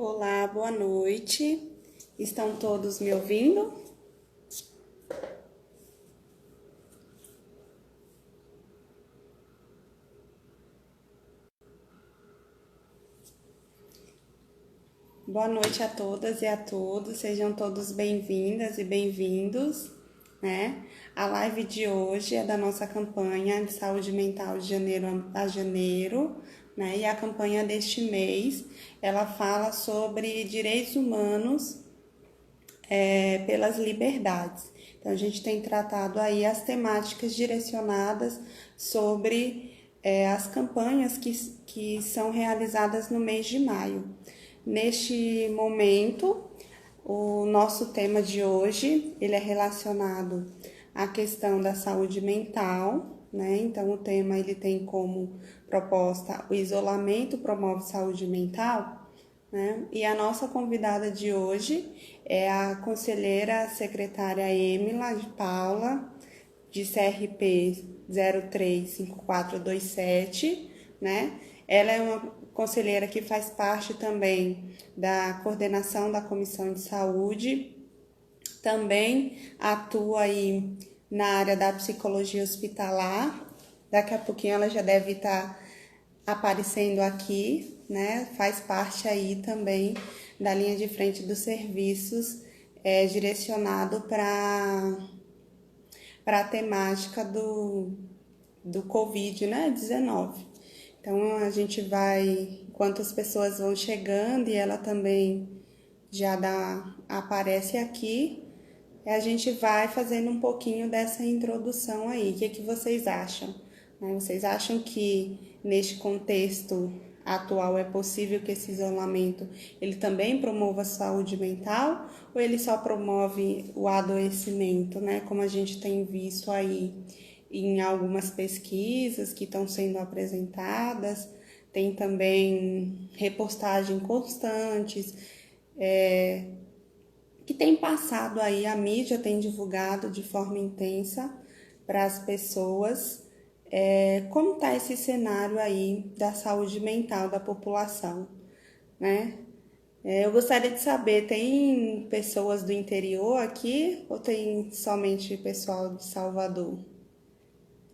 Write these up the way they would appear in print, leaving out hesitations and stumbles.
Olá, boa noite. Estão todos me ouvindo? Boa noite a todas e a todos. Sejam todos bem-vindas e bem-vindos, né? A live de hoje é da nossa campanha de saúde mental de janeiro a janeiro, né? E a campanha deste mês, ela fala sobre direitos humanos pelas liberdades. Então, a gente tem tratado aí as temáticas direcionadas sobre as campanhas que são realizadas no mês de maio. Neste momento, o nosso tema de hoje, ele é relacionado à questão da saúde mental, né? Então, o tema ele tem como proposta o isolamento promove saúde mental, né? E a nossa convidada de hoje é a conselheira secretária Emila de Paula, de CRP 035427, né? Ela é uma conselheira que faz parte também da coordenação da Comissão de Saúde, também atua aí na área da psicologia hospitalar. Daqui a pouquinho ela já deve estar aparecendo aqui, né? Faz parte aí também da linha de frente dos serviços direcionado para a temática do Covid, né? 19. Então, a gente vai, enquanto as pessoas vão chegando e ela também já aparece aqui, a gente vai fazendo um pouquinho dessa introdução aí. O que vocês acham? Vocês acham que neste contexto atual é possível que esse isolamento ele também promova a saúde mental ou ele só promove o adoecimento, né? Como a gente tem visto aí em algumas pesquisas que estão sendo apresentadas, tem também repostagem constantes, que tem passado aí, a mídia tem divulgado de forma intensa para as pessoas como está esse cenário aí da saúde mental da população, né? Eu gostaria de saber, tem pessoas do interior aqui ou tem somente pessoal de Salvador?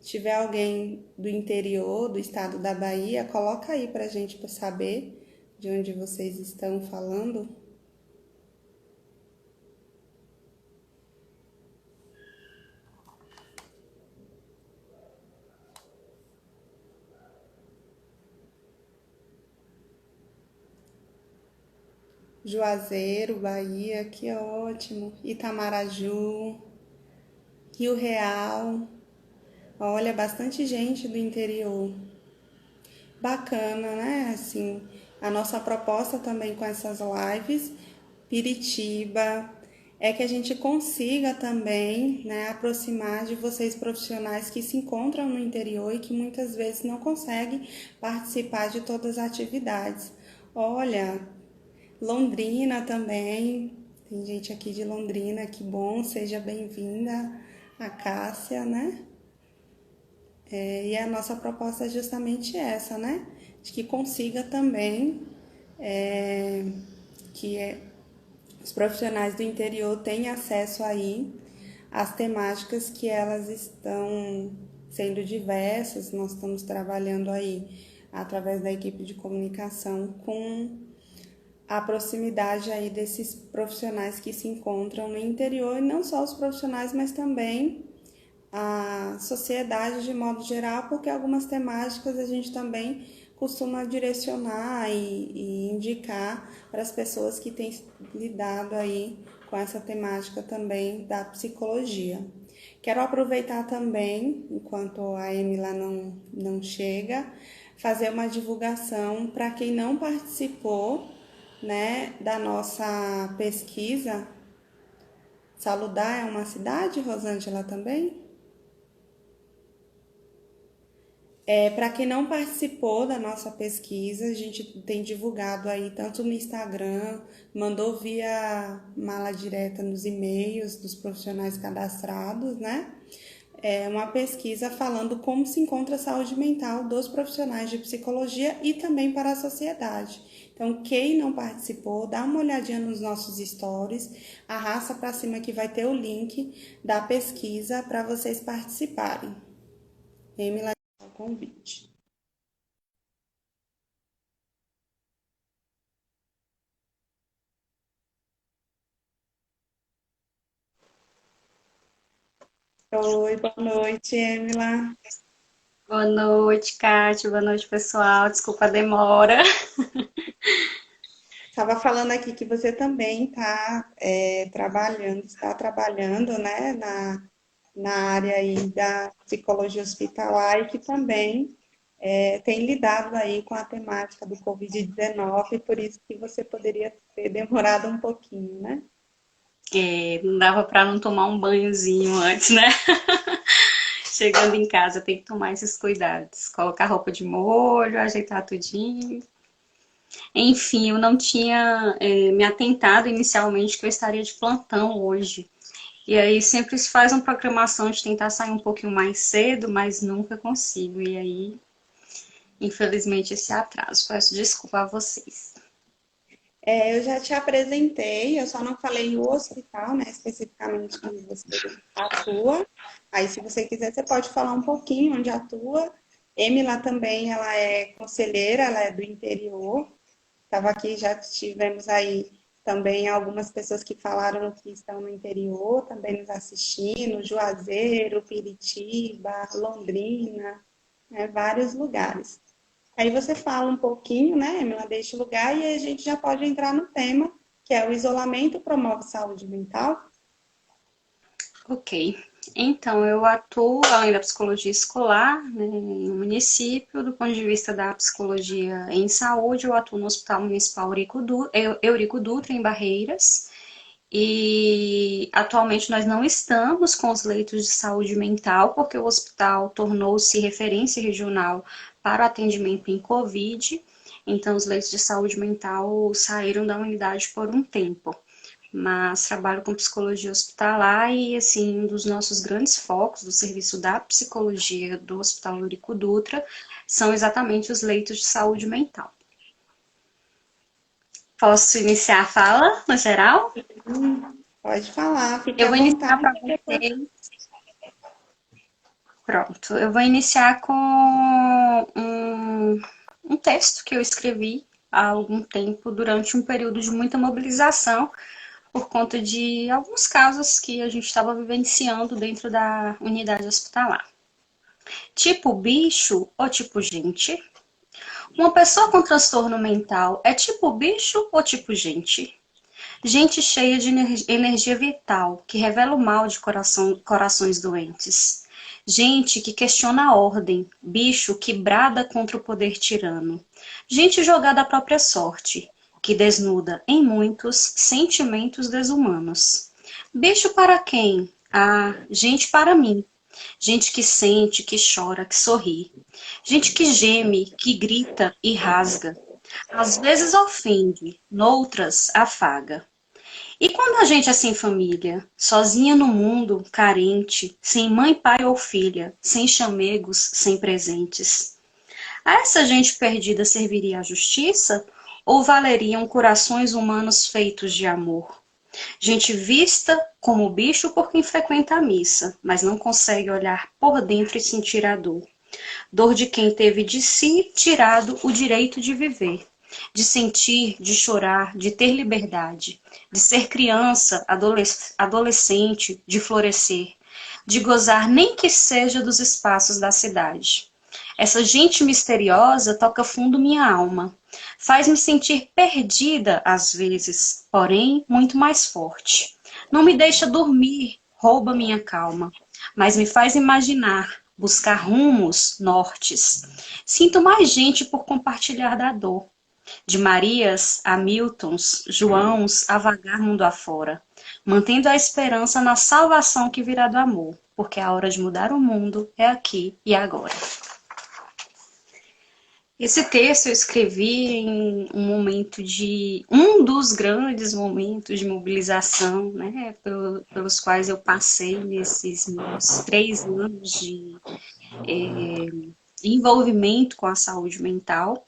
Se tiver alguém do interior, do estado da Bahia, coloca aí pra gente para saber de onde vocês estão falando. Juazeiro, Bahia, que ótimo. Itamaraju, Rio Real. Olha, bastante gente do interior. Bacana, né? Assim, a nossa proposta também com essas lives, Piritiba, é que a gente consiga também, né, aproximar de vocês profissionais que se encontram no interior e que muitas vezes não conseguem participar de todas as atividades. Olha, Londrina também, tem gente aqui de Londrina, que bom, seja bem-vinda, a Cássia, né? E a nossa proposta é justamente essa, né? De que consiga também que os profissionais do interior tenham acesso aí às temáticas que elas estão sendo diversas. Nós estamos trabalhando aí através da equipe de comunicação com a proximidade aí desses profissionais que se encontram no interior, e não só os profissionais, mas também a sociedade de modo geral, porque algumas temáticas a gente também costuma direcionar e indicar para as pessoas que têm lidado aí com essa temática também da psicologia. Quero aproveitar também, enquanto a Emila não chega, fazer uma divulgação para quem não participou, né, da nossa pesquisa. Saludar é uma cidade, Rosângela, também? Para quem não participou da nossa pesquisa, a gente tem divulgado aí tanto no Instagram, mandou via mala direta nos e-mails dos profissionais cadastrados, né? Uma pesquisa falando como se encontra a saúde mental dos profissionais de psicologia e também para a sociedade. Então, quem não participou, dá uma olhadinha nos nossos stories, arrasta para cima que vai ter o link da pesquisa para vocês participarem. Emila, o convite. Oi, boa noite, Emila. Boa noite, Kátia. Boa noite, pessoal. Desculpa a demora. Estava falando aqui que você também está trabalhando, né, na área aí da psicologia hospitalar e que também tem lidado aí com a temática do Covid-19, por isso que você poderia ter demorado um pouquinho, né? Não dava para não tomar um banhozinho antes, né? Chegando em casa, tem que tomar esses cuidados. Colocar roupa de molho, ajeitar tudinho. Enfim, eu não tinha me atentado inicialmente que eu estaria de plantão hoje. E aí sempre se faz uma programação de tentar sair um pouquinho mais cedo, mas nunca consigo. E aí, infelizmente, esse atraso. Peço desculpa a vocês. Eu já te apresentei, eu só não falei o hospital, né, especificamente onde você atua. Aí, se você quiser, você pode falar um pouquinho onde atua. Emila também, ela é conselheira, ela é do interior. Estava aqui, já tivemos aí também algumas pessoas que falaram que estão no interior, também nos assistindo, Juazeiro, Piritiba, Londrina, né, vários lugares. Aí você fala um pouquinho, né, Emila, deste lugar, e aí a gente já pode entrar no tema, que é o isolamento promove saúde mental. Ok. Então, eu atuo além da psicologia escolar, né, em um município, do ponto de vista da psicologia em saúde, eu atuo no Hospital Municipal Eurico Dutra, em Barreiras, e atualmente nós não estamos com os leitos de saúde mental, porque o hospital tornou-se referência regional para o atendimento em Covid, então os leitos de saúde mental saíram da unidade por um tempo, mas trabalho com psicologia hospitalar e, assim, um dos nossos grandes focos do serviço da psicologia do Hospital Eurico Dutra são exatamente os leitos de saúde mental. Posso iniciar a fala, no geral? Pode falar, fique Eu à vou iniciar vontade. para vocês. Pronto, eu vou iniciar com um texto que eu escrevi há algum tempo, durante um período de muita mobilização, por conta de alguns casos que a gente estava vivenciando dentro da unidade hospitalar. Tipo bicho ou tipo gente? Uma pessoa com transtorno mental é tipo bicho ou tipo gente? Gente cheia de energia vital, que revela o mal de corações doentes. Gente que questiona a ordem, bicho que brada contra o poder tirano. Gente jogada à própria sorte, que desnuda em muitos sentimentos desumanos. Bicho para quem? Ah, gente para mim. Gente que sente, que chora, que sorri. Gente que geme, que grita e rasga. Às vezes ofende, noutras afaga. E quando a gente é sem família, sozinha no mundo, carente, sem mãe, pai ou filha, sem chamegos, sem presentes? A essa gente perdida serviria a justiça? Ou valeriam corações humanos feitos de amor? Gente vista como bicho por quem frequenta a missa, mas não consegue olhar por dentro e sentir a dor. Dor de quem teve de si tirado o direito de viver, de sentir, de chorar, de ter liberdade, de ser criança, adolescente, de florescer, de gozar nem que seja dos espaços da cidade. Essa gente misteriosa toca fundo minha alma, faz-me sentir perdida às vezes, porém muito mais forte. Não me deixa dormir, rouba minha calma, mas me faz imaginar, buscar rumos, nortes. Sinto mais gente por compartilhar da dor. De Marias a Miltons, Joãos, a vagar mundo afora, mantendo a esperança na salvação que virá do amor, porque a hora de mudar o mundo é aqui e agora. Esse texto eu escrevi em um momento de um dos grandes momentos de mobilização, né, pelos quais eu passei nesses meus 3 anos de envolvimento com a saúde mental.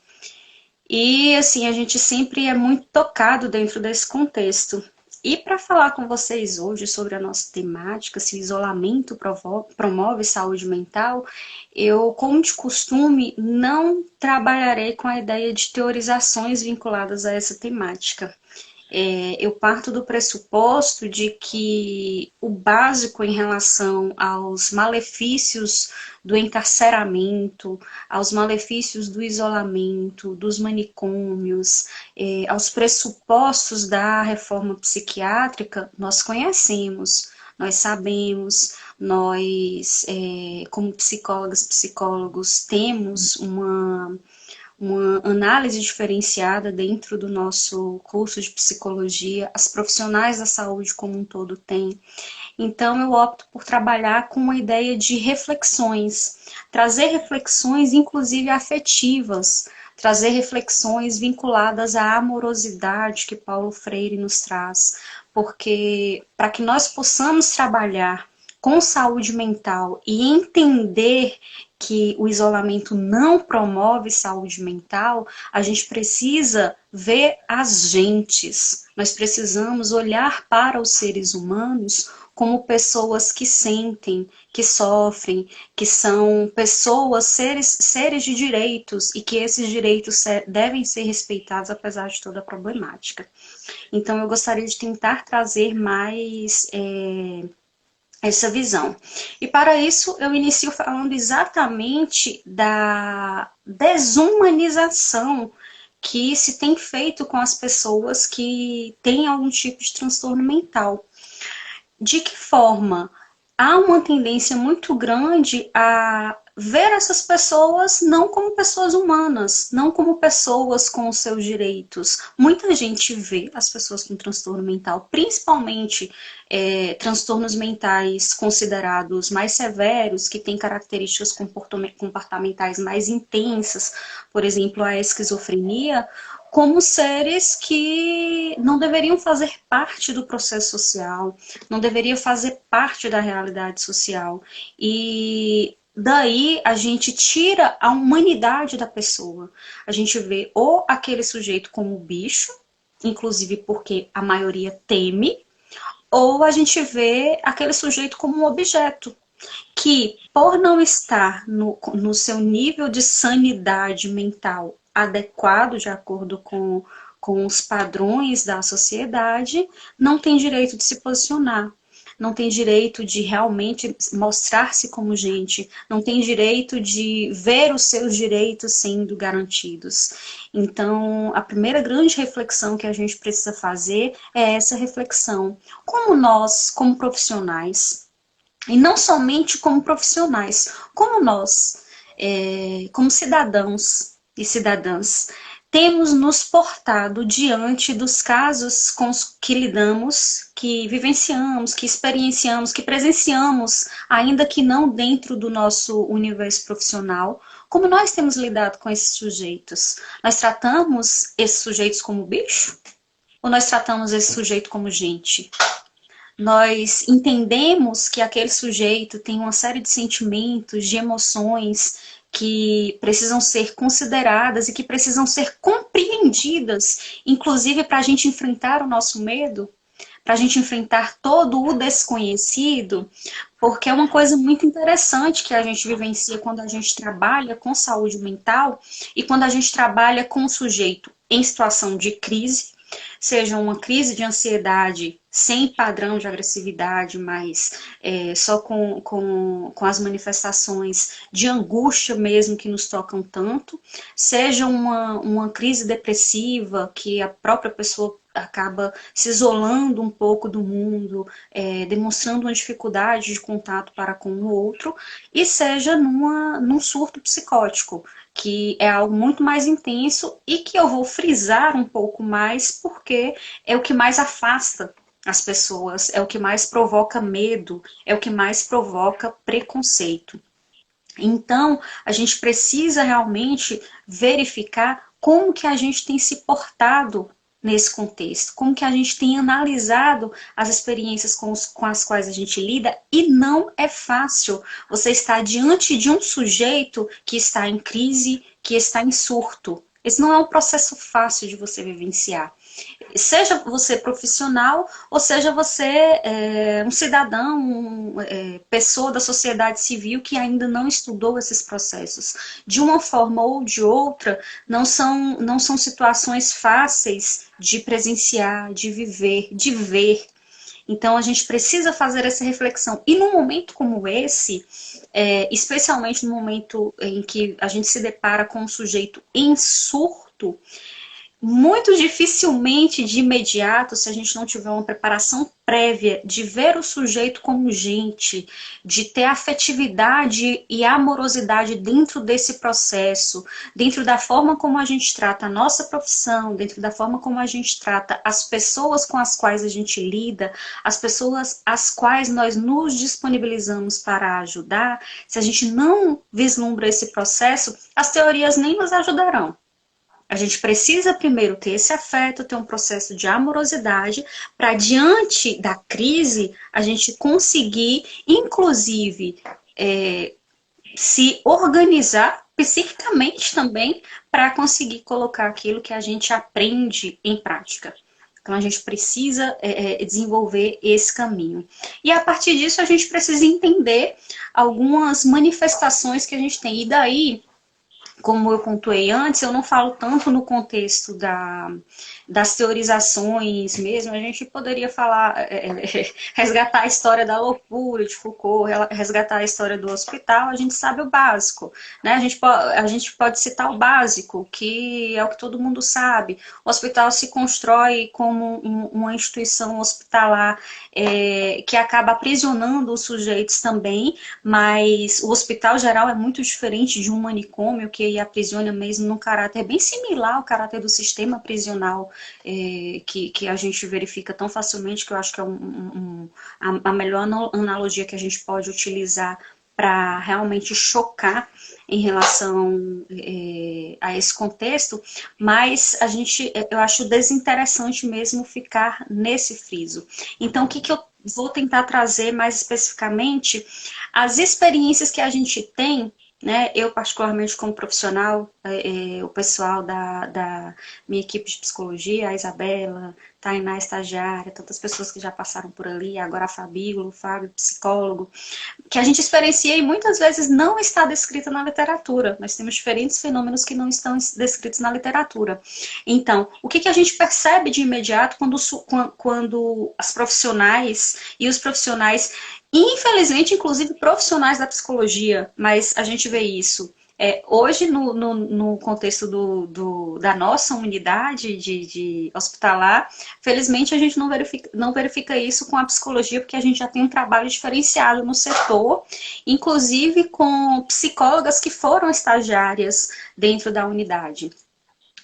E assim, a gente sempre é muito tocado dentro desse contexto. E para falar com vocês hoje sobre a nossa temática, se o isolamento promove saúde mental, eu, como de costume, não trabalharei com a ideia de teorizações vinculadas a essa temática. Eu parto do pressuposto de que o básico em relação aos malefícios do encarceramento, aos malefícios do isolamento, dos manicômios, aos pressupostos da reforma psiquiátrica, nós conhecemos, nós sabemos, nós, como psicólogas, psicólogos, temos uma análise diferenciada dentro do nosso curso de psicologia, as profissionais da saúde como um todo têm. Então, eu opto por trabalhar com uma ideia de reflexões, trazer reflexões, inclusive afetivas, trazer reflexões vinculadas à amorosidade que Paulo Freire nos traz, porque para que nós possamos trabalhar com saúde mental e entender que o isolamento não promove saúde mental, a gente precisa ver as gentes. Nós precisamos olhar para os seres humanos como pessoas que sentem, que sofrem, que são pessoas, seres de direitos e que esses direitos devem ser respeitados apesar de toda a problemática. Então, eu gostaria de tentar trazer mais essa visão. E para isso eu inicio falando exatamente da desumanização que se tem feito com as pessoas que têm algum tipo de transtorno mental. De que forma? Há uma tendência muito grande a ver essas pessoas não como pessoas humanas, não como pessoas com os seus direitos. Muita gente vê as pessoas com transtorno mental, principalmente transtornos mentais considerados mais severos, que têm características comportamentais mais intensas, por exemplo, a esquizofrenia, como seres que não deveriam fazer parte do processo social, não deveriam fazer parte da realidade social. E daí a gente tira a humanidade da pessoa. A gente vê ou aquele sujeito como bicho, inclusive porque a maioria teme, ou a gente vê aquele sujeito como um objeto, que por não estar no seu nível de sanidade mental adequado, de acordo com os padrões da sociedade, não tem direito de se posicionar, não tem direito de realmente mostrar-se como gente, não tem direito de ver os seus direitos sendo garantidos. Então, a primeira grande reflexão que a gente precisa fazer é essa reflexão. Como nós, como profissionais, e não somente como profissionais, como nós, como cidadãos e cidadãs, temos nos portado diante dos casos com os que lidamos, que vivenciamos, que experienciamos, que presenciamos, ainda que não dentro do nosso universo profissional, como nós temos lidado com esses sujeitos? Nós tratamos esses sujeitos como bicho? Ou nós tratamos esse sujeito como gente? Nós entendemos que aquele sujeito tem uma série de sentimentos, de emoções que precisam ser consideradas e que precisam ser compreendidas, inclusive para a gente enfrentar o nosso medo, para a gente enfrentar todo o desconhecido, porque é uma coisa muito interessante que a gente vivencia quando a gente trabalha com saúde mental e quando a gente trabalha com o sujeito em situação de crise, seja uma crise de ansiedade sem padrão de agressividade, mas só com as manifestações de angústia mesmo que nos tocam tanto, seja uma crise depressiva que a própria pessoa acaba se isolando um pouco do mundo, demonstrando uma dificuldade de contato para com o outro, e seja num surto psicótico, que é algo muito mais intenso e que eu vou frisar um pouco mais porque é o que mais afasta as pessoas, é o que mais provoca medo, é o que mais provoca preconceito. Então, a gente precisa realmente verificar como que a gente tem se portado nesse contexto, como que a gente tem analisado as experiências com as quais a gente lida, e não é fácil você estar diante de um sujeito que está em crise, que está em surto. Esse não é um processo fácil de você vivenciar. Seja você profissional, ou seja você um cidadão, pessoa da sociedade civil que ainda não estudou esses processos. De uma forma ou de outra, não são situações fáceis de presenciar, de viver, de ver. Então a gente precisa fazer essa reflexão. E num momento como esse, especialmente no momento em que a gente se depara com um sujeito em surto, muito dificilmente de imediato, se a gente não tiver uma preparação prévia de ver o sujeito como gente, de ter afetividade e amorosidade dentro desse processo, dentro da forma como a gente trata a nossa profissão, dentro da forma como a gente trata as pessoas com as quais a gente lida, as pessoas às quais nós nos disponibilizamos para ajudar, se a gente não vislumbra esse processo, as teorias nem nos ajudarão. A gente precisa primeiro ter esse afeto, ter um processo de amorosidade, para diante da crise a gente conseguir, inclusive, se organizar psiquicamente também para conseguir colocar aquilo que a gente aprende em prática. Então a gente precisa desenvolver esse caminho. E a partir disso a gente precisa entender algumas manifestações que a gente tem. E daí, como eu pontuei antes, eu não falo tanto no contexto das teorizações mesmo, a gente poderia falar, resgatar a história da loucura de Foucault, resgatar a história do hospital, a gente sabe o básico, né? A gente pode citar o básico, que é o que todo mundo sabe. O hospital se constrói como uma instituição hospitalar que acaba aprisionando os sujeitos também, mas o hospital geral é muito diferente de um manicômio que aprisiona mesmo num caráter bem similar ao caráter do sistema prisional que a gente verifica tão facilmente, que eu acho que é a melhor analogia que a gente pode utilizar para realmente chocar em relação a esse contexto, mas eu acho desinteressante mesmo ficar nesse friso. Então, o que eu vou tentar trazer mais especificamente? As experiências que a gente tem, né? Eu, particularmente, como profissional, o pessoal da minha equipe de psicologia, a Isabela, Tainá, estagiária, tantas pessoas que já passaram por ali, agora a Fabíola, o Fábio, psicólogo, que a gente experiencia e muitas vezes não está descrita na literatura. Nós temos diferentes fenômenos que não estão descritos na literatura. Então, o que a gente percebe de imediato quando as profissionais e os profissionais, infelizmente, inclusive profissionais da psicologia, mas a gente vê isso. Hoje, no contexto da nossa unidade de hospitalar, felizmente a gente não verifica isso com a psicologia, porque a gente já tem um trabalho diferenciado no setor, inclusive com psicólogas que foram estagiárias dentro da unidade.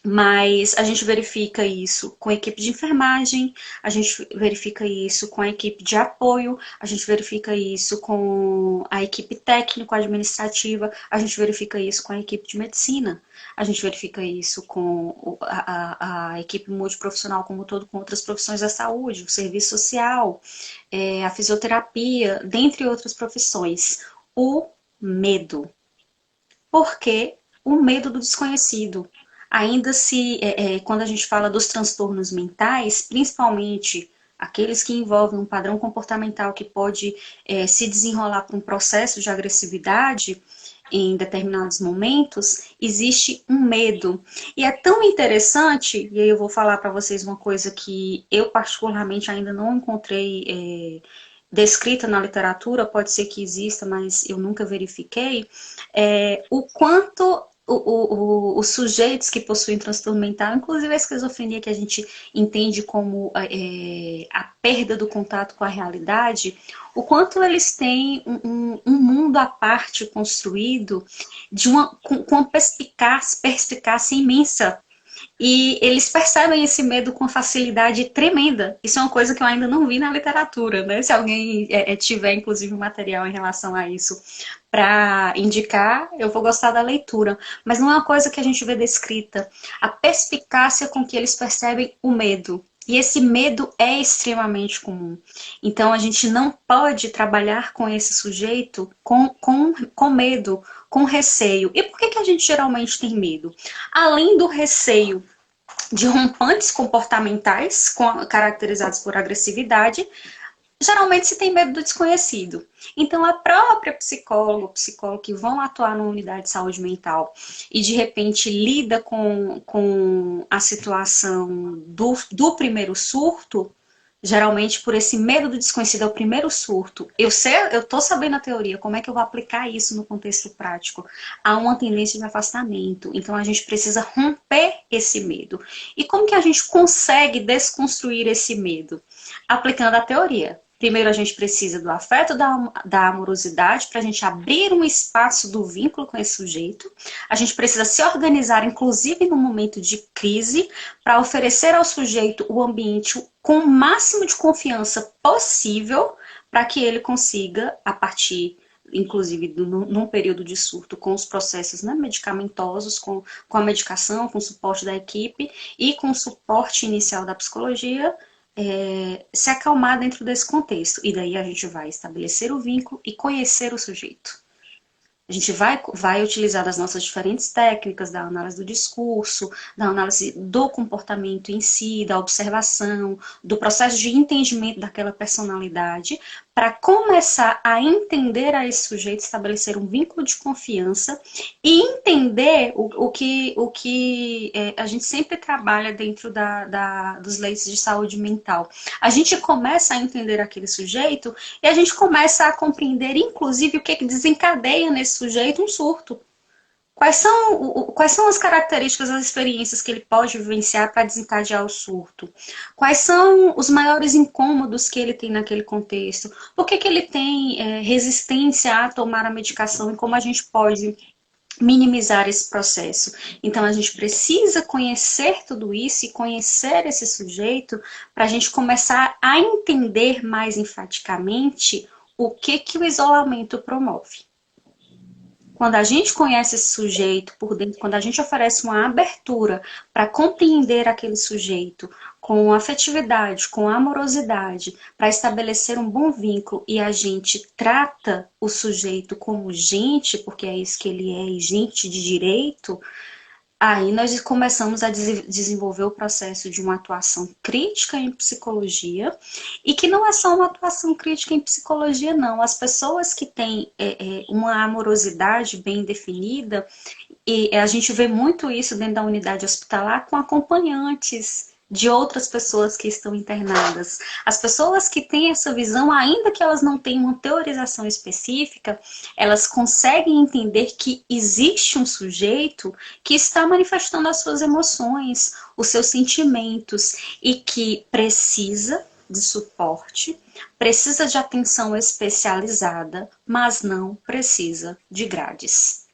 Mas a gente verifica isso com a equipe de enfermagem, a gente verifica isso com a equipe de apoio, a gente verifica isso com a equipe técnico-administrativa, a gente verifica isso com a equipe de medicina, a gente verifica isso com a equipe multiprofissional como um todo, com outras profissões da saúde, o serviço social, a fisioterapia, dentre outras profissões. O medo. Por quê? O medo do desconhecido. Ainda quando a gente fala dos transtornos mentais, principalmente aqueles que envolvem um padrão comportamental que pode se desenrolar para um processo de agressividade em determinados momentos, existe um medo. E é tão interessante, e aí eu vou falar para vocês uma coisa que eu particularmente ainda não encontrei descrita na literatura, pode ser que exista, mas eu nunca verifiquei, o quanto os sujeitos que possuem transtorno mental, inclusive a esquizofrenia, que a gente entende como a perda do contato com a realidade, o quanto eles têm um mundo à parte construído com uma perspicácia imensa. E eles percebem esse medo com facilidade tremenda. Isso é uma coisa que eu ainda não vi na literatura, né? Se alguém tiver, inclusive, material em relação a isso para indicar, eu vou gostar da leitura. Mas não é uma coisa que a gente vê descrita. A perspicácia com que eles percebem o medo. E esse medo é extremamente comum. Então, a gente não pode trabalhar com esse sujeito com medo, com receio. E por que, que a gente geralmente tem medo? Além do receio de rompantes comportamentais, caracterizados por agressividade, geralmente se tem medo do desconhecido. Então, a própria psicóloga, o psicólogo que vão atuar numa unidade de saúde mental e de repente lida com a situação do primeiro surto, geralmente por esse medo do desconhecido, é o primeiro surto. Eu tô sabendo a teoria, como é que eu vou aplicar isso no contexto prático? Há uma tendência de afastamento, então a gente precisa romper esse medo. E como que a gente consegue desconstruir esse medo? Aplicando a teoria. Primeiro a gente precisa do afeto, da amorosidade, para a gente abrir um espaço do vínculo com esse sujeito. A gente precisa se organizar, inclusive no momento de crise, para oferecer ao sujeito o ambiente com o máximo de confiança possível, para que ele consiga, a partir, inclusive num período de surto, com os processos, né, medicamentosos, com a medicação, com o suporte da equipe e com o suporte inicial da psicologia, se acalmar dentro desse contexto. E daí a gente vai estabelecer o vínculo e conhecer o sujeito. A gente vai utilizar as nossas diferentes técnicas da análise do discurso, da análise do comportamento em si, da observação, do processo de entendimento daquela personalidade, para começar a entender a esse sujeito, estabelecer um vínculo de confiança e entender o que a gente sempre trabalha dentro dos leitos de saúde mental. A gente começa a entender aquele sujeito e a gente começa a compreender, inclusive, o que desencadeia nesse sujeito um surto. Quais são as características, as experiências que ele pode vivenciar para desencadear o surto? Quais são os maiores incômodos que ele tem naquele contexto? Por que ele tem resistência a tomar a medicação e como a gente pode minimizar esse processo? Então, a gente precisa conhecer tudo isso e conhecer esse sujeito para a gente começar a entender mais enfaticamente o que o isolamento promove. Quando a gente conhece esse sujeito por dentro, quando a gente oferece uma abertura para compreender aquele sujeito com afetividade, com amorosidade, para estabelecer um bom vínculo e a gente trata o sujeito como gente, porque é isso que ele é, e gente de direito, aí nós começamos a desenvolver o processo de uma atuação crítica em psicologia, e que não é só uma atuação crítica em psicologia, não. As pessoas que têm uma amorosidade bem definida, e a gente vê muito isso dentro da unidade hospitalar com acompanhantes de outras pessoas que estão internadas. As pessoas que têm essa visão, ainda que elas não tenham uma teorização específica, elas conseguem entender que existe um sujeito que está manifestando as suas emoções, os seus sentimentos, e que precisa de suporte, precisa de atenção especializada, mas não precisa de grades.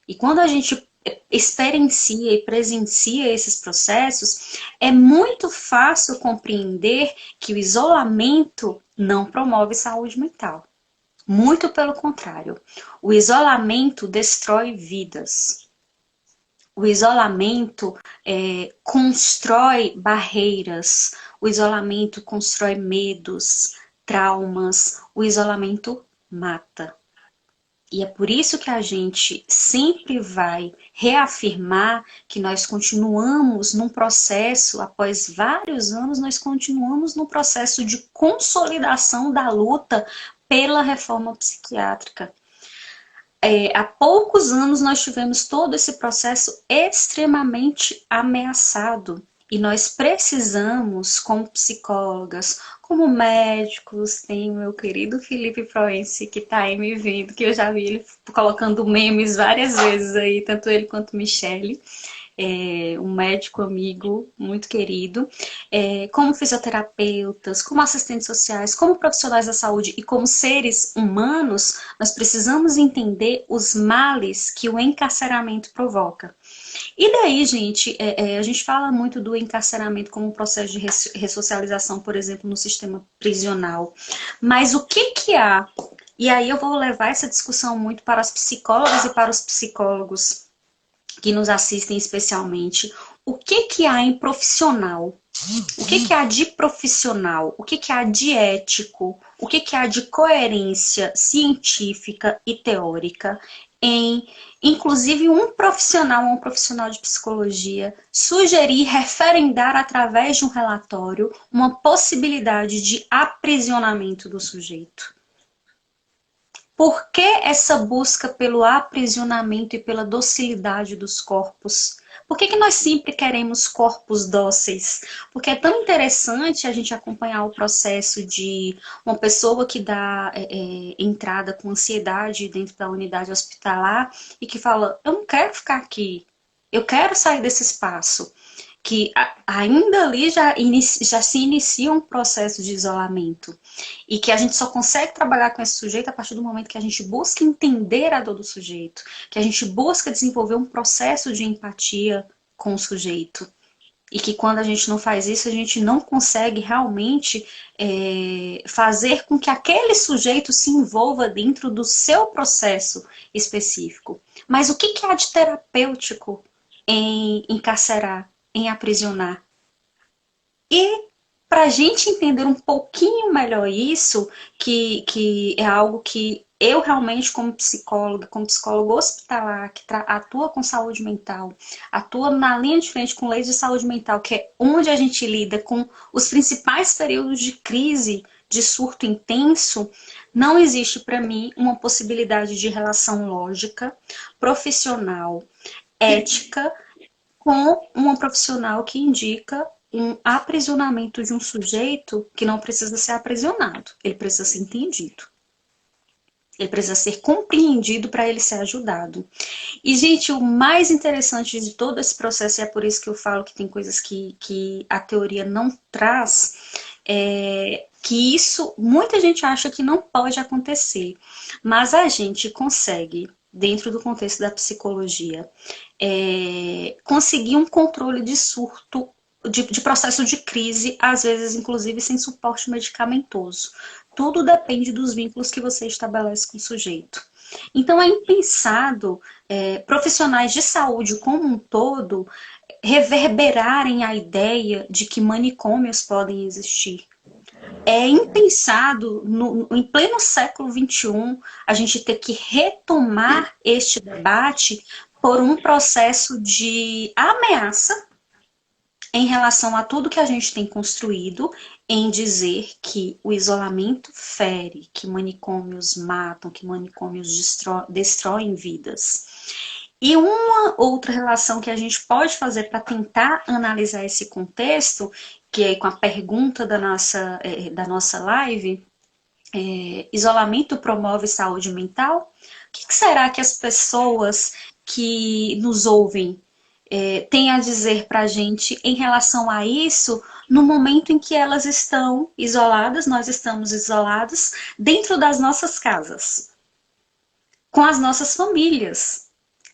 E quando a gente experiencia e presencia esses processos, é muito fácil compreender que o isolamento não promove saúde mental. Muito pelo contrário. O isolamento destrói vidas. O isolamento constrói barreiras. O isolamento constrói medos, traumas. O isolamento mata. E é por isso que a gente sempre vai reafirmar que nós continuamos num processo, após vários anos, nós continuamos no processo de consolidação da luta pela reforma psiquiátrica. Há poucos anos nós tivemos todo esse processo extremamente ameaçado. E nós precisamos, como psicólogas, como médicos, tem o meu querido Felipe Proense, que está aí me vendo, que eu já vi ele colocando memes várias vezes aí, tanto ele quanto Michele, um médico amigo muito querido, como fisioterapeutas, como assistentes sociais, como profissionais da saúde e como seres humanos, nós precisamos entender os males que o encarceramento provoca. E daí, gente, a gente fala muito do encarceramento como um processo de ressocialização, por exemplo, no sistema prisional. Mas o que há? E aí eu vou levar essa discussão muito para as psicólogas e para os psicólogos que nos assistem especialmente. O que há em profissional O que que há de profissional? O que que há de ético? O que que há de coerência científica e teórica em, inclusive, um profissional de psicologia, sugerir, referendar através de um relatório uma possibilidade de aprisionamento do sujeito? Por que essa busca pelo aprisionamento e pela docilidade dos corpos? Por que nós sempre queremos corpos dóceis? Porque é tão interessante a gente acompanhar o processo de uma pessoa que dá entrada com ansiedade dentro da unidade hospitalar e que fala, eu não quero ficar aqui, eu quero sair desse espaço. Que ainda ali já se inicia um processo de isolamento. E que a gente só consegue trabalhar com esse sujeito a partir do momento que a gente busca entender a dor do sujeito, que a gente busca desenvolver um processo de empatia com o sujeito. E que quando a gente não faz isso, a gente não consegue realmente fazer com que aquele sujeito se envolva dentro do seu processo específico. Mas o que há de terapêutico em encarcerar, em aprisionar? E para a gente entender um pouquinho melhor isso, que é algo que eu realmente, como psicóloga, como psicólogo hospitalar, que atua com saúde mental, atua na linha de frente com leis de saúde mental, que é onde a gente lida com os principais períodos de crise, de surto intenso, não existe para mim uma possibilidade de relação lógica, profissional, ética, com uma profissional que indica um aprisionamento de um sujeito que não precisa ser aprisionado, ele precisa ser entendido. Ele precisa ser compreendido para ele ser ajudado. E, gente, o mais interessante de todo esse processo, e é por isso que eu falo que tem coisas que a teoria não traz, é que isso, muita gente acha que não pode acontecer, mas a gente consegue, dentro do contexto da psicologia, conseguir um controle de surto, de processo de crise, às vezes, inclusive, sem suporte medicamentoso. Tudo depende dos vínculos que você estabelece com o sujeito. Então, é impensado profissionais de saúde como um todo reverberarem a ideia de que manicômios podem existir. É impensado, em pleno século XXI, a gente ter que retomar este debate por um processo de ameaça em relação a tudo que a gente tem construído, em dizer que o isolamento fere, que manicômios matam, que manicômios destroem vidas. E uma outra relação que a gente pode fazer para tentar analisar esse contexto, que é com a pergunta da nossa live, isolamento promove saúde mental? O que será que as pessoas que nos ouvem têm a dizer para a gente em relação a isso, no momento em que elas estão isoladas, nós estamos isolados, dentro das nossas casas, com as nossas famílias,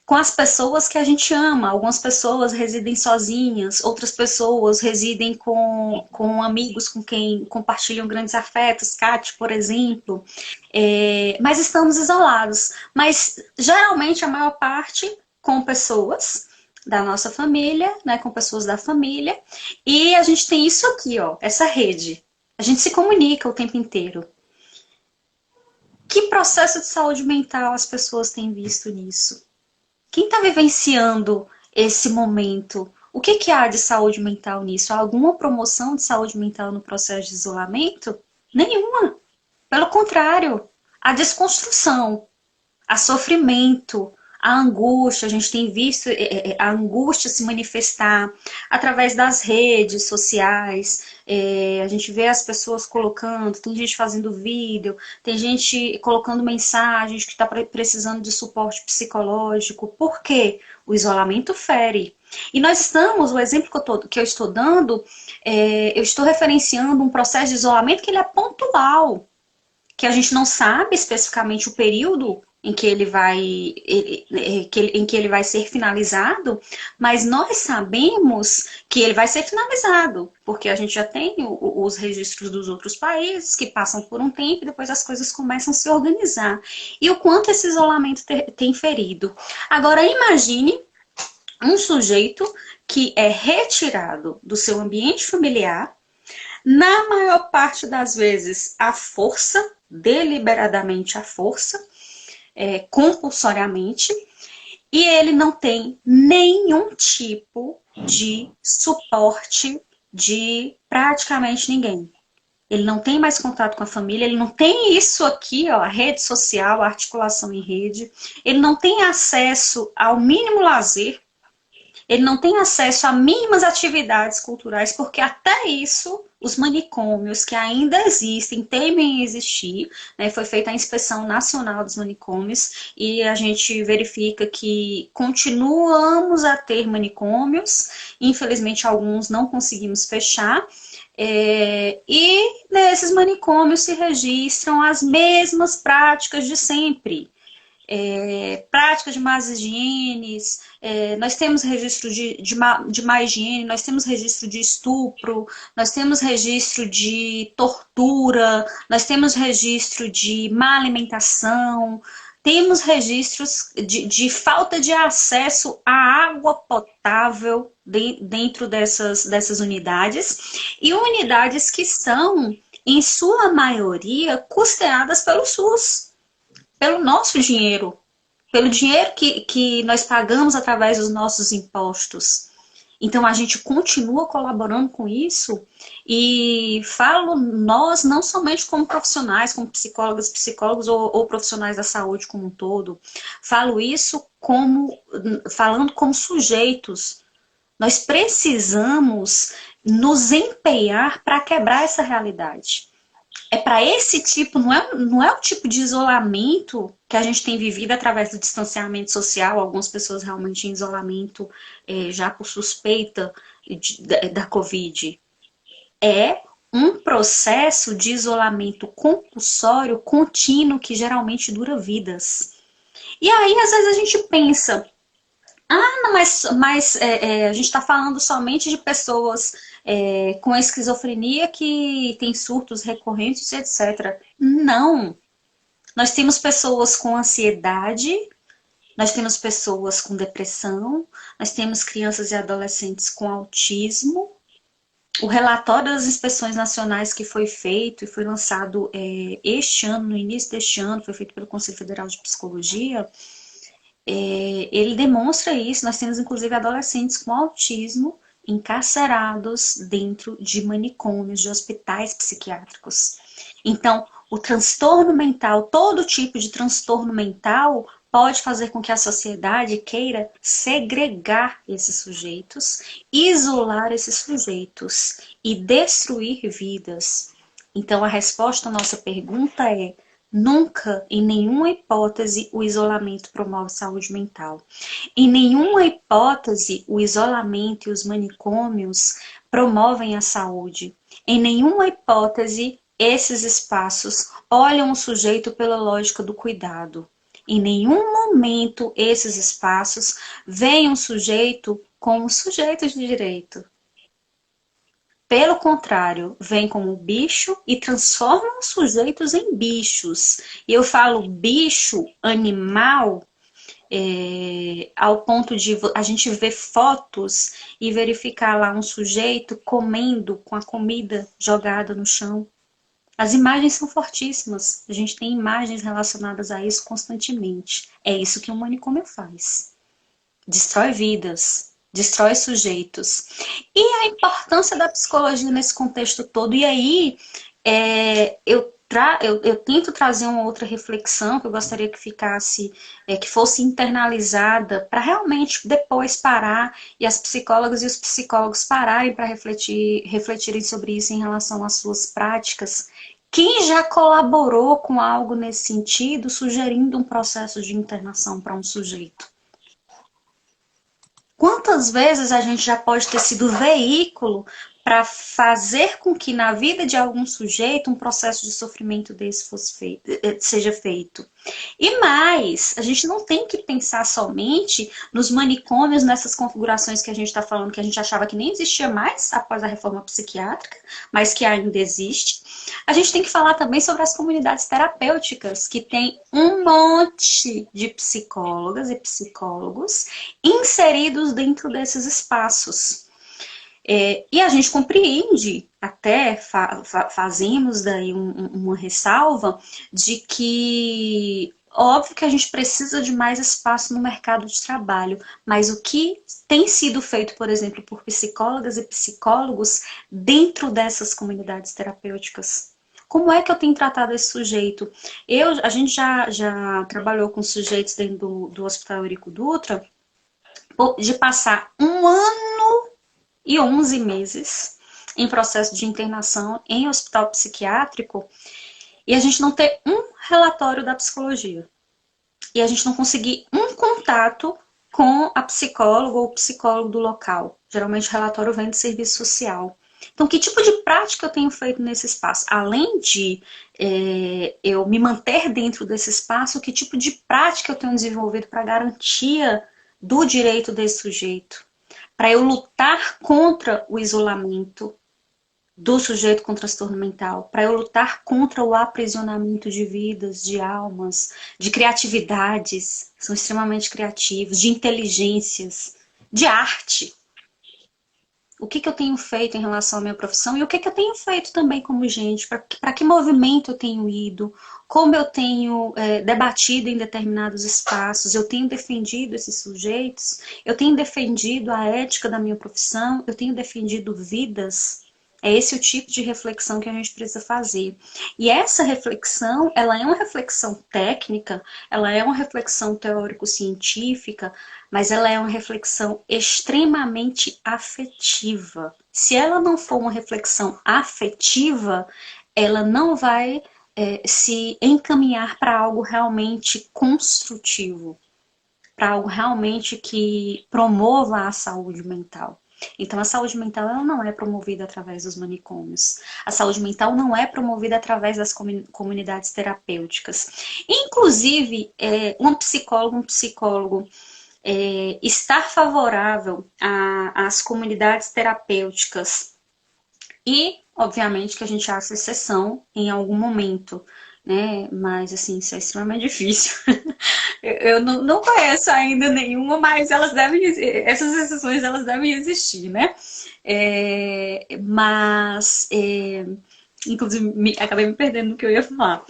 com as pessoas que a gente ama. Algumas pessoas residem sozinhas, outras pessoas residem com amigos com quem compartilham grandes afetos, Kátia, por exemplo. Mas estamos isolados. Mas, geralmente, a maior parte com pessoas da nossa família, né, com pessoas da família. E a gente tem isso aqui, ó, essa rede. A gente se comunica o tempo inteiro. Que processo de saúde mental as pessoas têm visto nisso? Quem está vivenciando esse momento? O que há de saúde mental nisso? Há alguma promoção de saúde mental no processo de isolamento? Nenhuma. Pelo contrário, a desconstrução, a sofrimento, a angústia. A gente tem visto a angústia se manifestar através das redes sociais. A gente vê as pessoas colocando, tem gente fazendo vídeo, tem gente colocando mensagens que está precisando de suporte psicológico. Por quê? O isolamento fere. E nós estamos, o exemplo que eu estou dando, eu estou referenciando um processo de isolamento que ele é pontual, que a gente não sabe especificamente o período em que ele vai ser finalizado, mas nós sabemos que ele vai ser finalizado, porque a gente já tem os registros dos outros países que passam por um tempo e depois as coisas começam a se organizar. E o quanto esse isolamento tem ferido. Agora, imagine um sujeito que é retirado do seu ambiente familiar, na maior parte das vezes à força, deliberadamente à força, compulsoriamente, e ele não tem nenhum tipo de suporte de praticamente ninguém. Ele não tem mais contato com a família, ele não tem isso aqui, ó, a rede social, a articulação em rede, ele não tem acesso ao mínimo lazer, ele não tem acesso a mínimas atividades culturais, porque até isso, os manicômios que ainda existem, temem existir, né, foi feita a inspeção nacional dos manicômios e a gente verifica que continuamos a ter manicômios, infelizmente alguns não conseguimos fechar, e nesses manicômios se registram as mesmas práticas de sempre. Práticas de más higienes, nós temos registro de má higiene, nós temos registro de estupro, nós temos registro de tortura, nós temos registro de má alimentação, temos registros de falta de acesso à água potável dentro dessas unidades, e unidades que são, em sua maioria, custeadas pelo SUS. Pelo nosso dinheiro, pelo dinheiro que nós pagamos através dos nossos impostos. Então a gente continua colaborando com isso e falo nós não somente como profissionais, como psicólogas, psicólogos ou profissionais da saúde como um todo. Falo isso falando como sujeitos. Nós precisamos nos empenhar para quebrar essa realidade. Para esse tipo, não é o tipo de isolamento que a gente tem vivido através do distanciamento social, algumas pessoas realmente em isolamento já por suspeita da Covid. É um processo de isolamento compulsório, contínuo, que geralmente dura vidas. E aí, às vezes, a gente pensa, não, mas a gente está falando somente de pessoas com esquizofrenia que tem surtos recorrentes, etc. Não. Nós temos pessoas com ansiedade, nós temos pessoas com depressão, nós temos crianças e adolescentes com autismo. O relatório das inspeções nacionais que foi feito e foi lançado este ano, no início deste ano, foi feito pelo Conselho Federal de Psicologia, ele demonstra isso. Nós temos inclusive adolescentes com autismo encarcerados dentro de manicômios, de hospitais psiquiátricos. Então, o transtorno mental, todo tipo de transtorno mental, pode fazer com que a sociedade queira segregar esses sujeitos, isolar esses sujeitos e destruir vidas. Então, a resposta à nossa pergunta é: nunca, em nenhuma hipótese, o isolamento promove saúde mental. Em nenhuma hipótese, o isolamento e os manicômios promovem a saúde. Em nenhuma hipótese, esses espaços olham o sujeito pela lógica do cuidado. Em nenhum momento, esses espaços veem o sujeito como sujeito de direito. Pelo contrário, vem como bicho e transformam os sujeitos em bichos. E eu falo bicho, animal, ao ponto de a gente ver fotos e verificar lá um sujeito comendo com a comida jogada no chão. As imagens são fortíssimas. A gente tem imagens relacionadas a isso constantemente. É isso que um manicômio faz. Destrói vidas, destrói sujeitos. E a importância da psicologia nesse contexto todo. E aí, eu tento trazer uma outra reflexão que eu gostaria que ficasse, que fosse internalizada, para realmente depois parar e as psicólogas e os psicólogos pararem para refletirem sobre isso em relação às suas práticas. Quem já colaborou com algo nesse sentido, sugerindo um processo de internação para um sujeito? Quantas vezes a gente já pode ter sido veículo para fazer com que na vida de algum sujeito um processo de sofrimento desse seja feito. E mais, a gente não tem que pensar somente nos manicômios, nessas configurações que a gente está falando, que a gente achava que nem existia mais após a reforma psiquiátrica, mas que ainda existe. A gente tem que falar também sobre as comunidades terapêuticas, que tem um monte de psicólogas e psicólogos inseridos dentro desses espaços. E a gente compreende, até fazemos daí uma ressalva, de que óbvio que a gente precisa de mais espaço no mercado de trabalho, mas o que tem sido feito, por exemplo, por psicólogas e psicólogos dentro dessas comunidades terapêuticas? Como é que eu tenho tratado esse sujeito? A gente já trabalhou com sujeitos dentro do Hospital Eurico Dutra, de passar 1 ano e 11 meses em processo de internação em hospital psiquiátrico e a gente não ter um relatório da psicologia. E a gente não conseguir um contato com a psicóloga ou o psicólogo do local. Geralmente o relatório vem do serviço social. Então, que tipo de prática eu tenho feito nesse espaço? Além de eu me manter dentro desse espaço, que tipo de prática eu tenho desenvolvido para garantia do direito desse sujeito? Para eu lutar contra o isolamento do sujeito com transtorno mental, para eu lutar contra o aprisionamento de vidas, de almas, de criatividades, são extremamente criativos, de inteligências, de arte. O que eu tenho feito em relação à minha profissão e o que eu tenho feito também como gente, para que movimento eu tenho ido, como eu tenho debatido em determinados espaços, eu tenho defendido esses sujeitos, eu tenho defendido a ética da minha profissão, eu tenho defendido vidas. É esse o tipo de reflexão que a gente precisa fazer. E essa reflexão, ela é uma reflexão técnica, ela é uma reflexão teórico-científica, mas ela é uma reflexão extremamente afetiva. Se ela não for uma reflexão afetiva, ela não vai se encaminhar para algo realmente construtivo, para algo realmente que promova a saúde mental. Então, a saúde mental ela não é promovida através dos manicômios. A saúde mental não é promovida através das comunidades terapêuticas. Inclusive, um psicólogo estar favorável às comunidades terapêuticas e, obviamente, que a gente acha exceção em algum momento, né? Mas, assim, isso é extremamente difícil. Eu não conheço ainda nenhuma, mas essas exceções elas devem existir, né? Inclusive, acabei me perdendo no que eu ia falar.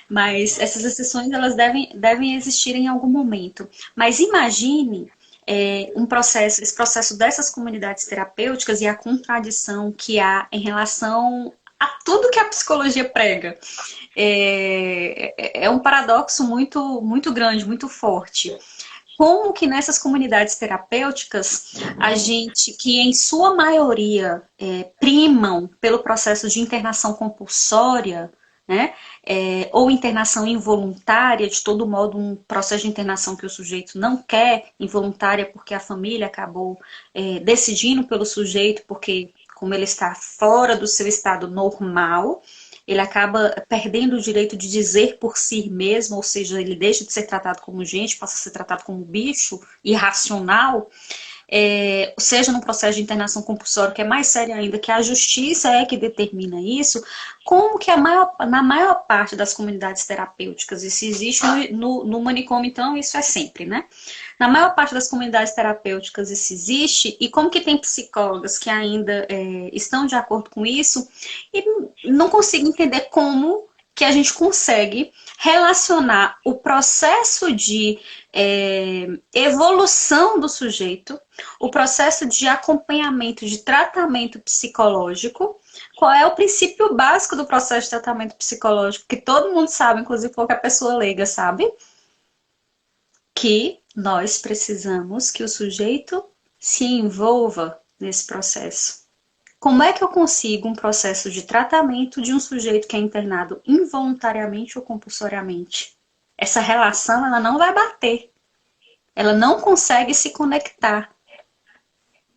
Mas essas exceções elas devem existir em algum momento. Mas imagine esse processo dessas comunidades terapêuticas e a contradição que há em relação a tudo que a psicologia prega. É um paradoxo muito, muito grande, muito forte. Como que nessas comunidades terapêuticas, a gente, que em sua maioria primam pelo processo de internação compulsória, né, ou internação involuntária, de todo modo um processo de internação que o sujeito não quer, involuntária porque a família acabou decidindo pelo sujeito, porque como ele está fora do seu estado normal, ele acaba perdendo o direito de dizer por si mesmo, ou seja, ele deixa de ser tratado como gente, passa a ser tratado como bicho irracional, seja no processo de internação compulsória, que é mais sério ainda, que a justiça é que determina isso, como que na maior parte das comunidades terapêuticas, isso existe no manicômio, então isso é sempre, né? Na maior parte das comunidades terapêuticas isso existe, e como que tem psicólogas que ainda estão de acordo com isso, e não consigo entender como que a gente consegue relacionar o processo de evolução do sujeito, o processo de acompanhamento, de tratamento psicológico. Qual é o princípio básico do processo de tratamento psicológico? Que todo mundo sabe, inclusive qualquer pessoa leiga sabe, que nós precisamos que o sujeito se envolva nesse processo. Como é que eu consigo um processo de tratamento de um sujeito que é internado involuntariamente ou compulsoriamente? Essa relação ela não vai bater. Ela não consegue se conectar.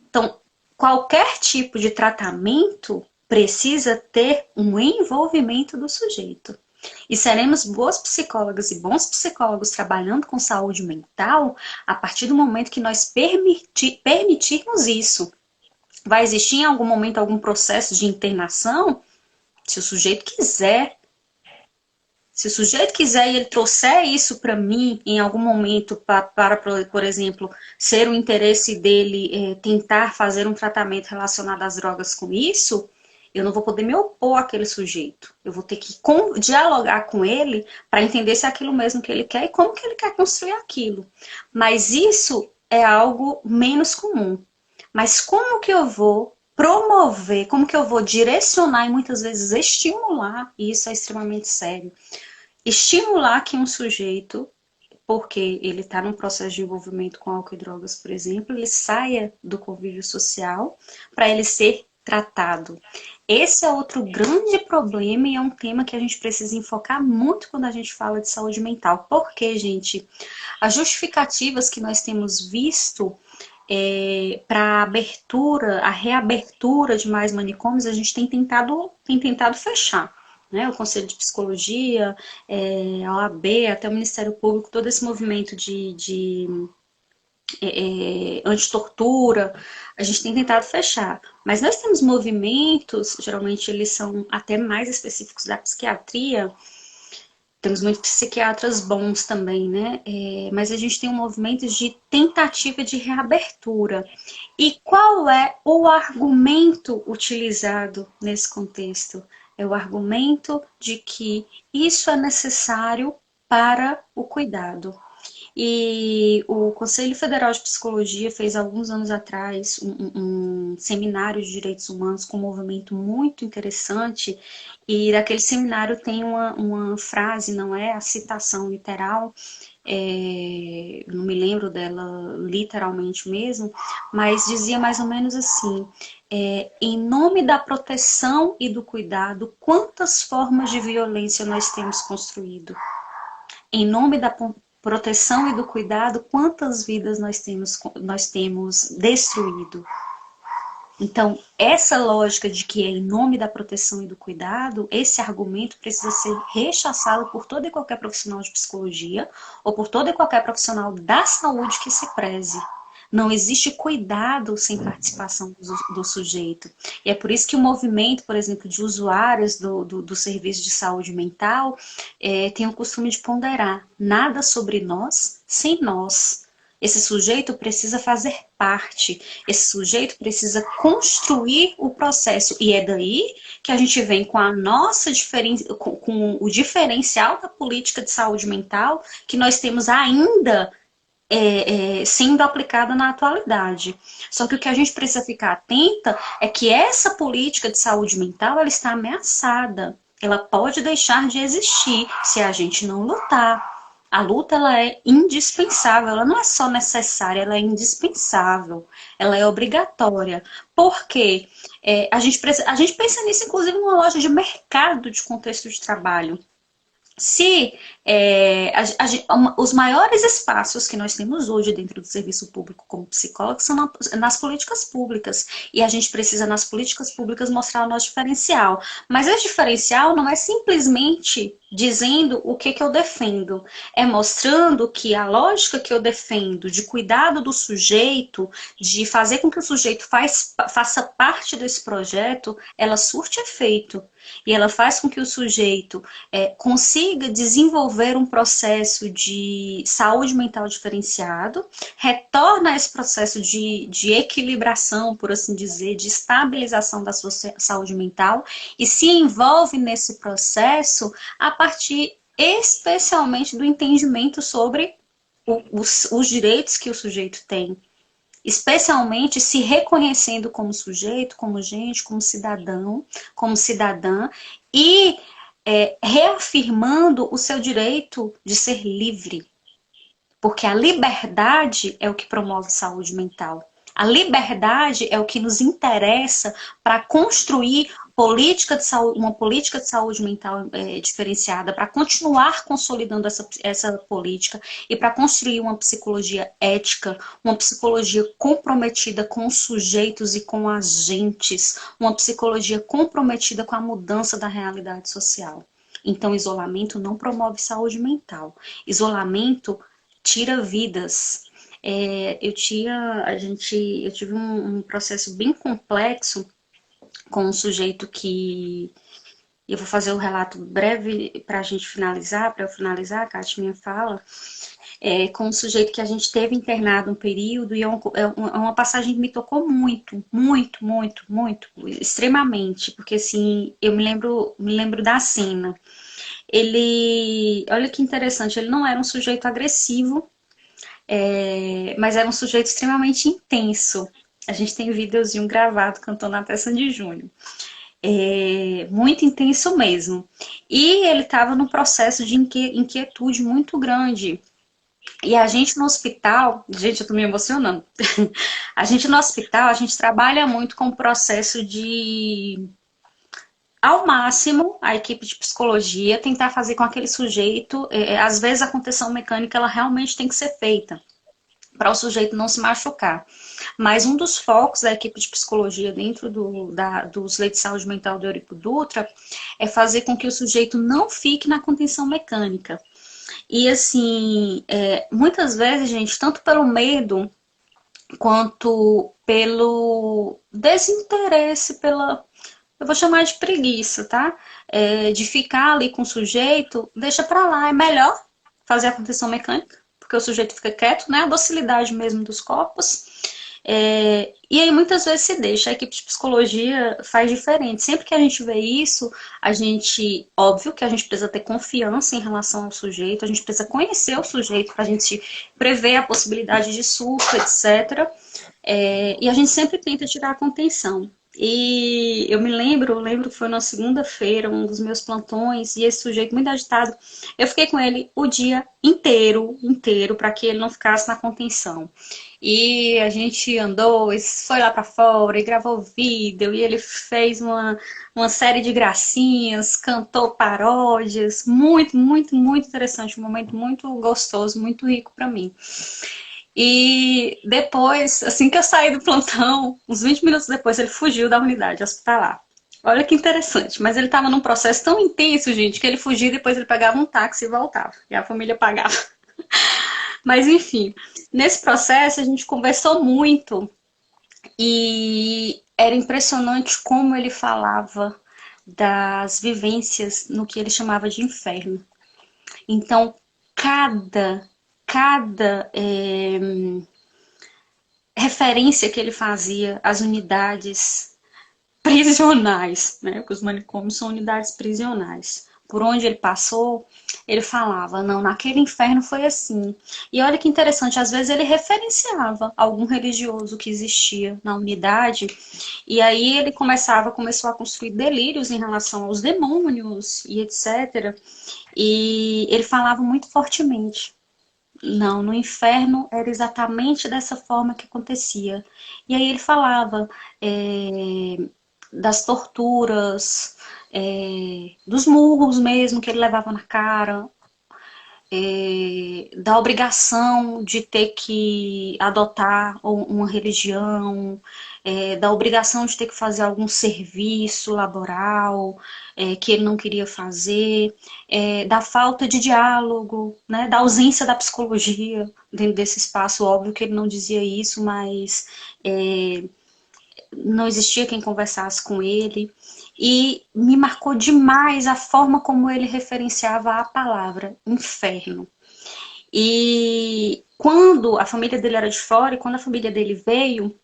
Então, qualquer tipo de tratamento precisa ter um envolvimento do sujeito. E seremos boas psicólogas e bons psicólogos trabalhando com saúde mental a partir do momento que nós permitirmos isso. Vai existir em algum momento algum processo de internação? Se o sujeito quiser. Se o sujeito quiser e ele trouxer isso para mim em algum momento para, por exemplo, ser o interesse dele tentar fazer um tratamento relacionado às drogas com isso, eu não vou poder me opor àquele sujeito. Eu vou ter que dialogar com ele para entender se é aquilo mesmo que ele quer e como que ele quer construir aquilo. Mas isso é algo menos comum. Mas como que eu vou promover, como que eu vou direcionar e muitas vezes estimular, e isso é extremamente sério, estimular que um sujeito, porque ele está num processo de envolvimento com álcool e drogas, por exemplo, ele saia do convívio social para ele ser tratado. Esse é outro grande problema e é um tema que a gente precisa enfocar muito quando a gente fala de saúde mental. Porque, gente, as justificativas que nós temos visto para a reabertura de mais manicômios, a gente tem tentado fechar. Né? O Conselho de Psicologia, a OAB, até o Ministério Público, todo esse movimento de antitortura, a gente tem tentado fechar. Mas nós temos movimentos, geralmente eles são até mais específicos da psiquiatria, temos muitos psiquiatras bons também, né? Mas a gente tem um movimento de tentativa de reabertura. E qual é o argumento utilizado nesse contexto? É o argumento de que isso é necessário para o cuidado. E o Conselho Federal de Psicologia fez alguns anos atrás um seminário de direitos humanos com um movimento muito interessante, e daquele seminário tem uma frase, não é a citação literal, não me lembro dela literalmente mesmo, mas dizia mais ou menos assim: em nome da proteção e do cuidado, quantas formas de violência nós temos construído? Em nome da proteção e do cuidado, quantas vidas nós temos destruído? Então, essa lógica de que é em nome da proteção e do cuidado, esse argumento precisa ser rechaçado por todo e qualquer profissional de psicologia ou por todo e qualquer profissional da saúde que se preze. Não existe cuidado sem participação do sujeito. E é por isso que o movimento, por exemplo, de usuários do serviço de saúde mental tem o costume de ponderar: nada sobre nós sem nós. Esse sujeito precisa fazer parte, esse sujeito precisa construir o processo. E é daí que a gente vem com a nossa com o diferencial da política de saúde mental que nós temos ainda sendo aplicada na atualidade. Só que o que a gente precisa ficar atenta é que essa política de saúde mental ela está ameaçada. Ela pode deixar de existir se a gente não lutar. A luta ela é indispensável, ela não é só necessária, ela é indispensável, ela é obrigatória. Por quê? A gente pensa nisso, inclusive, numa loja de mercado de contexto de trabalho. Se os maiores espaços que nós temos hoje dentro do serviço público como psicólogos são nas políticas públicas. E a gente precisa, nas políticas públicas, mostrar o nosso diferencial. Mas esse diferencial não é simplesmente dizendo o que eu defendo. É mostrando que a lógica que eu defendo de cuidado do sujeito, de fazer com que o sujeito faça parte desse projeto, ela surte efeito. E ela faz com que o sujeito consiga desenvolver um processo de saúde mental diferenciado, retorna a esse processo de equilibração, por assim dizer, de estabilização da sua saúde mental e se envolve nesse processo a partir especialmente do entendimento sobre os direitos que o sujeito tem. Especialmente se reconhecendo como sujeito, como gente, como cidadão, como cidadã e reafirmando o seu direito de ser livre. Porque a liberdade é o que promove saúde mental. A liberdade é o que nos interessa para construir política de saúde, uma política de saúde mental diferenciada, para continuar consolidando essa política e para construir uma psicologia ética, uma psicologia comprometida com os sujeitos e com agentes, uma psicologia comprometida com a mudança da realidade social. Então, isolamento não promove saúde mental. Isolamento tira vidas. Eu tive um processo bem complexo com um sujeito que... Eu vou fazer o relato breve para a gente finalizar, para eu finalizar, Kátia, minha fala. Com um sujeito que a gente teve internado um período e é uma passagem que me tocou muito, muito, muito, muito, extremamente, porque assim, eu me lembro da cena. Olha que interessante, ele não era um sujeito agressivo, mas era um sujeito extremamente intenso. A gente tem videozinho gravado cantando até Sandy Júnior. Muito intenso mesmo. E ele estava num processo de inquietude muito grande. E a gente no hospital, gente, eu tô me emocionando. A gente no hospital, a gente trabalha muito com o processo de, ao máximo, a equipe de psicologia tentar fazer com aquele sujeito, às vezes a contenção mecânica, ela realmente tem que ser feita para o sujeito não se machucar. Mas um dos focos da equipe de psicologia dentro dos leitos de saúde mental do Eurico Dutra é fazer com que o sujeito não fique na contenção mecânica. E assim, muitas vezes, gente, tanto pelo medo quanto pelo desinteresse, eu vou chamar de preguiça, tá? De ficar ali com o sujeito, deixa pra lá, é melhor fazer a contenção mecânica, porque o sujeito fica quieto, né? A docilidade mesmo dos corpos. E aí muitas vezes se deixa, a equipe de psicologia faz diferente. Sempre que a gente vê isso, óbvio que a gente precisa ter confiança em relação ao sujeito, a gente precisa conhecer o sujeito para a gente prever a possibilidade de surto, etc. E a gente sempre tenta tirar a contenção. E eu lembro que foi na segunda-feira, um dos meus plantões, e esse sujeito muito agitado, eu fiquei com ele o dia inteiro, para que ele não ficasse na contenção. E a gente andou, foi lá para fora e gravou vídeo, e ele fez uma série de gracinhas, cantou paródias, muito, muito, muito interessante, um momento muito gostoso, muito rico para mim. E depois, assim que eu saí do plantão, uns 20 minutos depois, ele fugiu da unidade hospitalar. Olha que interessante, mas ele estava num processo tão intenso, gente, que ele fugia e depois ele pegava um táxi e voltava, e a família pagava. Mas enfim, nesse processo a gente conversou muito e era impressionante como ele falava das vivências no que ele chamava de inferno. Então, cada referência que ele fazia às unidades prisionais, né? Porque os manicômios são unidades prisionais. Por onde ele passou, ele falava, não, naquele inferno foi assim. E olha que interessante, às vezes ele referenciava algum religioso que existia na unidade, e aí ele começou a construir delírios em relação aos demônios e etc. E ele falava muito fortemente. Não, no inferno era exatamente dessa forma que acontecia. E aí ele falava das torturas, dos murros mesmo que ele levava na cara, da obrigação de ter que adotar uma religião, da obrigação de ter que fazer algum serviço laboral que ele não queria fazer, da falta de diálogo, né, da ausência da psicologia dentro desse espaço. Óbvio que ele não dizia isso, mas não existia quem conversasse com ele. E me marcou demais a forma como ele referenciava a palavra inferno. E quando a família dele era de fora, e quando a família dele veio,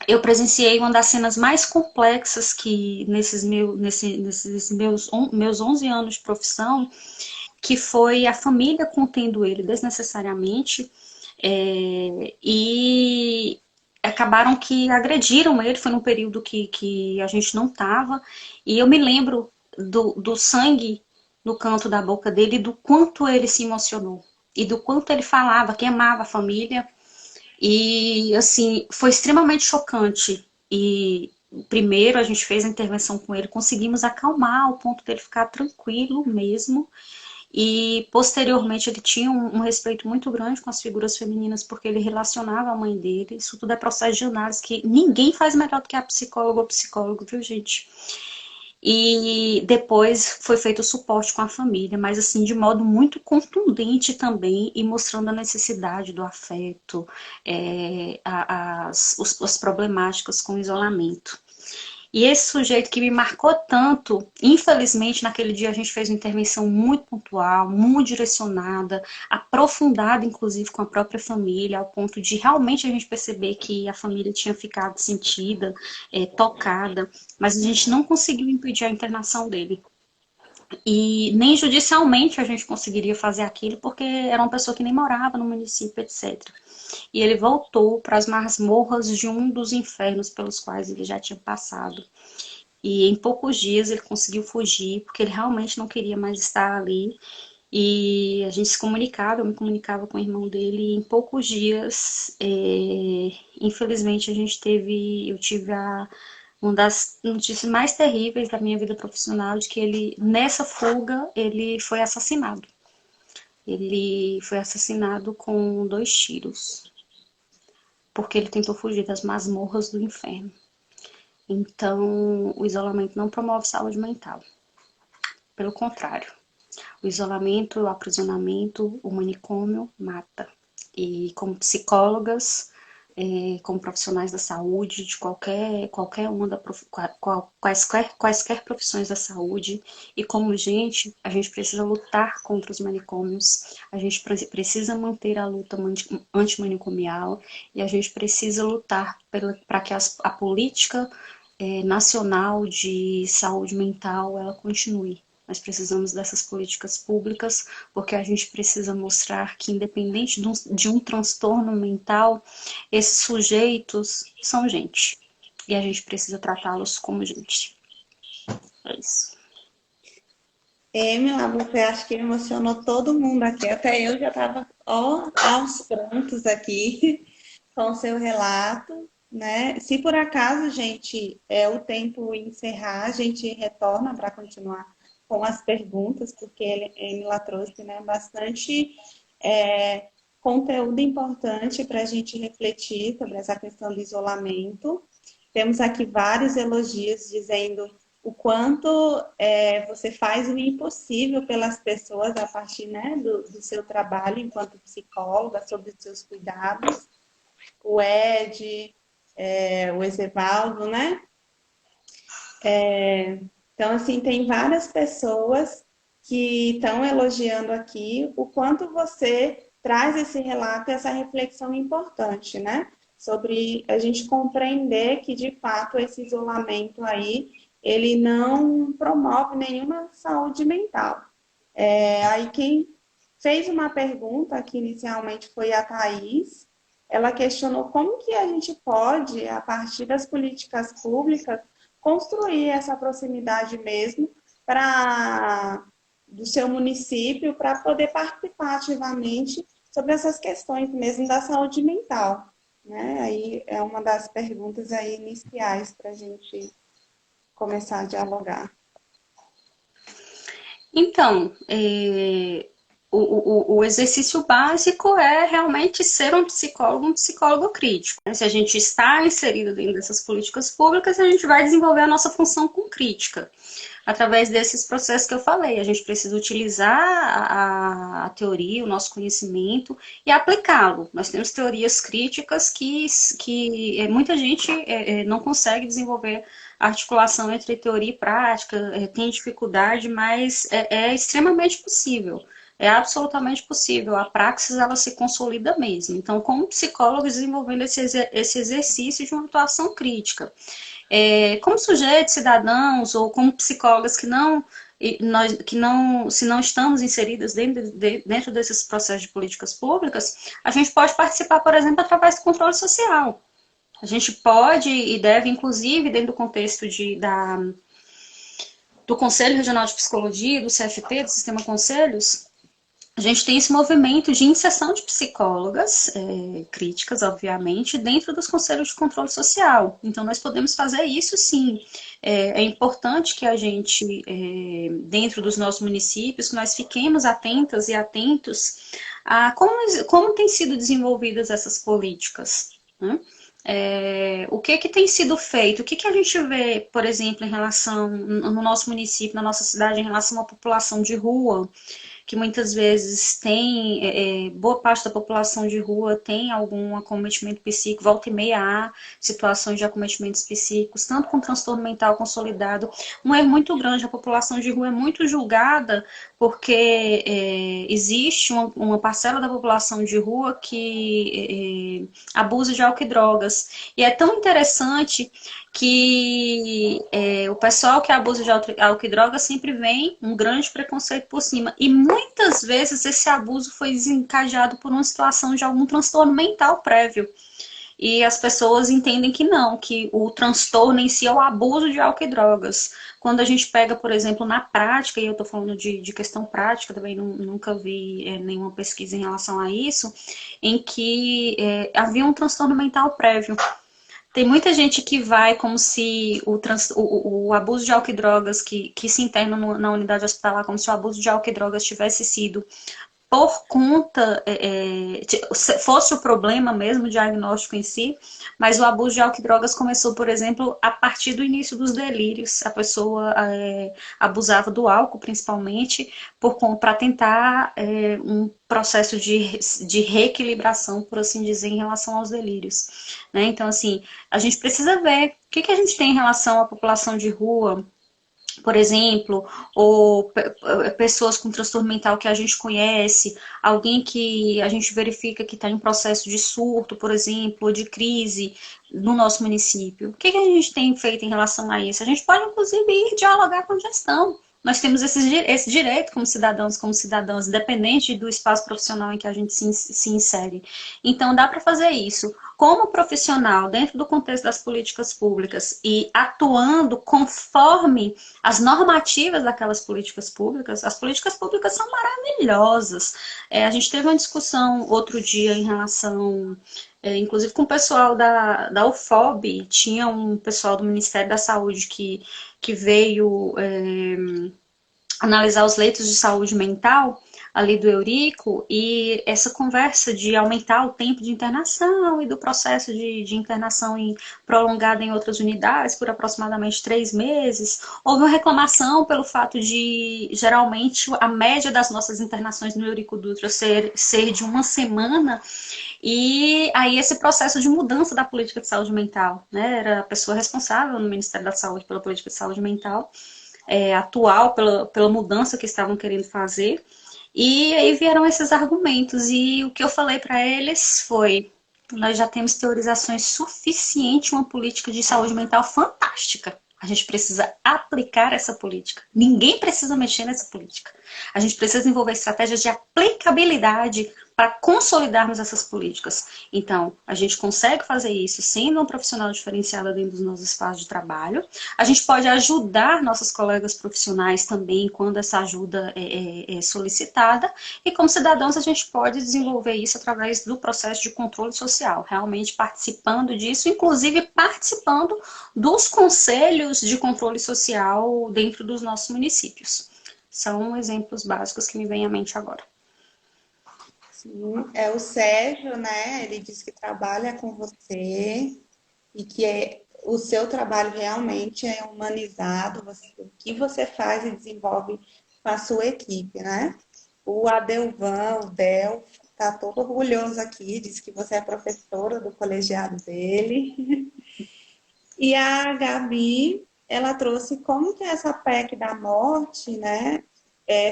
eu presenciei uma das cenas mais complexas que nesses meus 11 anos de profissão, que foi a família contendo ele desnecessariamente, e acabaram que agrediram ele. Foi num período que a gente não estava, e eu me lembro do sangue no canto da boca dele, do quanto ele se emocionou, e do quanto ele falava que amava a família, E, assim, foi extremamente chocante. E, primeiro, a gente fez a intervenção com ele, conseguimos acalmar ao ponto dele ficar tranquilo mesmo. E, posteriormente, ele tinha um respeito muito grande com as figuras femininas, porque ele relacionava a mãe dele. Isso tudo é processo de análise que ninguém faz melhor do que a psicóloga ou psicólogo, viu, gente? E depois foi feito o suporte com a família, mas assim, de modo muito contundente também, e mostrando a necessidade do afeto, as problemáticas com o isolamento. E esse sujeito que me marcou tanto, infelizmente, naquele dia a gente fez uma intervenção muito pontual, muito direcionada, aprofundada, inclusive, com a própria família, ao ponto de realmente a gente perceber que a família tinha ficado sentida, tocada, mas a gente não conseguiu impedir a internação dele. E nem judicialmente a gente conseguiria fazer aquilo, porque era uma pessoa que nem morava no município, etc. E ele voltou para as masmorras de um dos infernos pelos quais ele já tinha passado. E em poucos dias ele conseguiu fugir, porque ele realmente não queria mais estar ali. E a gente se comunicava, eu me comunicava com o irmão dele, e em poucos dias, infelizmente, eu tive uma das notícias mais terríveis da minha vida profissional, de que ele, nessa fuga, ele foi assassinado. Ele foi assassinado com 2 tiros, porque ele tentou fugir das masmorras do inferno. Então, o isolamento não promove saúde mental. Pelo contrário, o isolamento, o aprisionamento, o manicômio mata. E como psicólogas, como profissionais da saúde, de qualquer uma quaisquer profissões da saúde, e como gente, a gente precisa lutar contra os manicômios, a gente precisa manter a luta antimanicomial, e a gente precisa lutar para que a política nacional de saúde mental ela continue. Nós precisamos dessas políticas públicas, porque a gente precisa mostrar que, independente de um transtorno mental, esses sujeitos são gente. E a gente precisa tratá-los como gente. É isso. Emila, você acha que emocionou todo mundo aqui. Até eu já estava aos prantos aqui com o seu relato, né? Se por acaso, gente, o tempo encerrar, a gente retorna para continuar com as perguntas, porque Emila trouxe, né, bastante conteúdo importante para a gente refletir sobre essa questão do isolamento. Temos aqui vários elogios dizendo o quanto você faz o impossível pelas pessoas a partir, né, do seu trabalho enquanto psicóloga, sobre os seus cuidados. O Ed, o Ezevaldo, né? Então, assim, tem várias pessoas que estão elogiando aqui o quanto você traz esse relato e essa reflexão importante, né? Sobre a gente compreender que, de fato, esse isolamento aí, ele não promove nenhuma saúde mental. Aí quem fez uma pergunta, que inicialmente foi a Thaís, ela questionou como que a gente pode, a partir das políticas públicas, construir essa proximidade mesmo do seu município para poder participar ativamente sobre essas questões mesmo da saúde mental. Né? Aí é uma das perguntas aí iniciais para a gente começar a dialogar. Então, o exercício básico é realmente ser um psicólogo crítico. Se a gente está inserido dentro dessas políticas públicas, a gente vai desenvolver a nossa função com crítica. Através desses processos que eu falei, a gente precisa utilizar a teoria, o nosso conhecimento e aplicá-lo. Nós temos teorias críticas que muita gente não consegue desenvolver a articulação entre teoria e prática, tem dificuldade, mas é extremamente possível. É absolutamente possível. A praxis, ela se consolida mesmo. Então, como psicólogos, desenvolvendo esse exercício de uma atuação crítica. Como sujeitos, cidadãos, ou como psicólogas se não estamos inseridas dentro desses processos de políticas públicas, a gente pode participar, por exemplo, através do controle social. A gente pode e deve, inclusive, dentro do contexto do Conselho Regional de Psicologia, do CFP, do Sistema Conselhos, A gente tem esse movimento de inserção de psicólogas críticas, obviamente, dentro dos conselhos de controle social. Então, nós podemos fazer isso sim. É importante que a gente, dentro dos nossos municípios, que nós fiquemos atentas e atentos a como têm sido desenvolvidas essas políticas, né? O que tem sido feito? O que a gente vê, por exemplo, em relação, no nosso município, na nossa cidade, em relação à população de rua, que muitas vezes tem, boa parte da população de rua tem algum acometimento psíquico, volta e meia há situações de acometimentos psíquicos, tanto com transtorno mental consolidado. Um erro muito grande, a população de rua é muito julgada porque existe uma parcela da população de rua que abusa de álcool e drogas. E é tão interessante que o pessoal que abusa de álcool e droga sempre vem um grande preconceito por cima. E muitas vezes esse abuso foi desencadeado por uma situação de algum transtorno mental prévio. E as pessoas entendem que não, que o transtorno em si é o abuso de álcool e drogas. Quando a gente pega, por exemplo, na prática, e eu estou falando de questão prática, também nunca vi nenhuma pesquisa em relação a isso, em que havia um transtorno mental prévio. Tem muita gente que vai como se o abuso de álcool e drogas que se interna na unidade hospitalar, como se o abuso de álcool e drogas tivesse sido por conta, fosse o problema mesmo, o diagnóstico em si, mas o abuso de álcool e drogas começou, por exemplo, a partir do início dos delírios. A pessoa abusava do álcool, principalmente, para tentar um processo de reequilibração, por assim dizer, em relação aos delírios. Né? Então, assim, a gente precisa ver o que a gente tem em relação à população de rua, por exemplo, ou pessoas com transtorno mental que a gente conhece, alguém que a gente verifica que está em processo de surto, por exemplo, ou de crise no nosso município. O que a gente tem feito em relação a isso? A gente pode, inclusive, ir dialogar com a gestão. Nós temos esse direito como cidadãos, independente do espaço profissional em que a gente se insere. Então, dá para fazer isso. Como profissional, dentro do contexto das políticas públicas e atuando conforme as normativas daquelas políticas públicas, as políticas públicas são maravilhosas. A gente teve uma discussão outro dia em relação, inclusive com o pessoal da UFOB, tinha um pessoal do Ministério da Saúde que veio analisar os leitos de saúde mental ali do Eurico, e essa conversa de aumentar o tempo de internação e do processo de internação prolongada em outras unidades por aproximadamente 3 meses. Houve uma reclamação pelo fato de, geralmente, a média das nossas internações no Eurico Dutra ser de uma semana, e aí esse processo de mudança da política de saúde mental, né? Era a pessoa responsável no Ministério da Saúde pela política de saúde mental, atual, pela mudança que estavam querendo fazer. E aí vieram esses argumentos, e o que eu falei para eles foi: nós já temos teorizações suficientes, uma política de saúde mental fantástica. A gente precisa aplicar essa política. Ninguém precisa mexer nessa política. A gente precisa desenvolver estratégias de aplicabilidade para consolidarmos essas políticas. Então, a gente consegue fazer isso sendo um profissional diferenciado dentro dos nossos espaços de trabalho. A gente pode ajudar nossos colegas profissionais também quando essa ajuda é solicitada. E como cidadãos, a gente pode desenvolver isso através do processo de controle social, realmente participando disso, inclusive participando dos conselhos de controle social dentro dos nossos municípios. São exemplos básicos que me vêm à mente agora. Sim, é o Sérgio, né? Ele disse que trabalha com você e que o seu trabalho realmente é humanizado, o que você faz e desenvolve com a sua equipe, né? O Adelvan, o Del, está todo orgulhoso aqui, disse que você é professora do colegiado dele. E a Gabi, ela trouxe como que essa PEC da morte, né?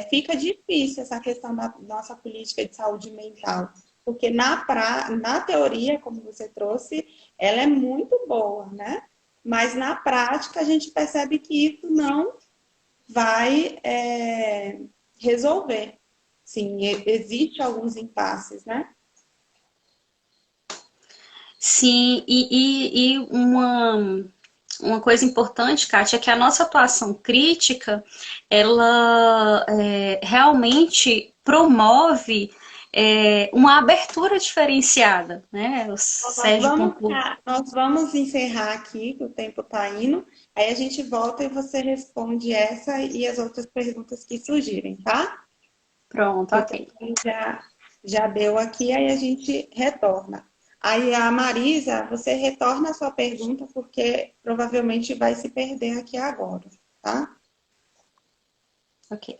Fica difícil essa questão da nossa política de saúde mental, porque na teoria, como você trouxe, ela é muito boa, né? Mas na prática a gente percebe que isso não vai resolver. Sim, existe alguns impasses, né? Sim, e uma coisa importante, Kátia, é que a nossa atuação crítica, ela realmente promove uma abertura diferenciada, né? O Sérgio nós vamos encerrar aqui, que o tempo está indo. Aí a gente volta e você responde essa e as outras perguntas que surgirem, tá? Pronto, ok. Já deu aqui, aí a gente retorna. Aí a Marisa, você retorna a sua pergunta, porque provavelmente vai se perder aqui agora, tá? Ok.